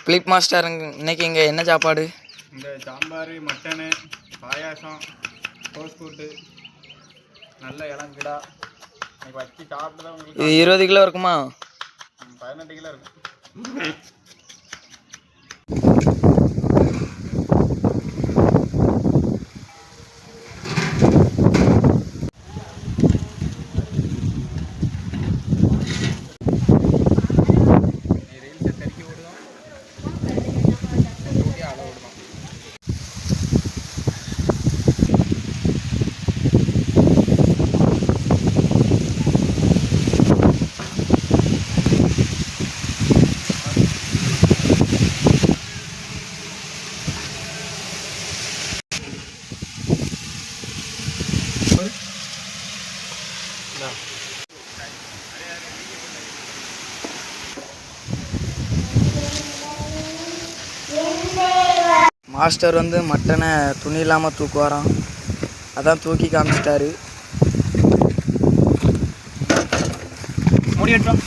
Philip master இன்னைக்கு இங்கே என்ன சாப்பாடு? இந்த சாம்பார், மட்டனு, பாயாசம், கோஸ் கூட்டு, நல்ல இளங்கிடா இன்னைக்கு வச்சு சாப்பிட்டு தான் உங்களுக்கு. இது 20 கிலோ இருக்குமா? 18 கிலோ இருக்கும். மாஸ்டர் வந்து மட்டனை துணி இல்லாமல் தூக்குவாராம், அதான் தூக்கி காமிச்சிட்டாரு. மூடி எடுத்தோம்.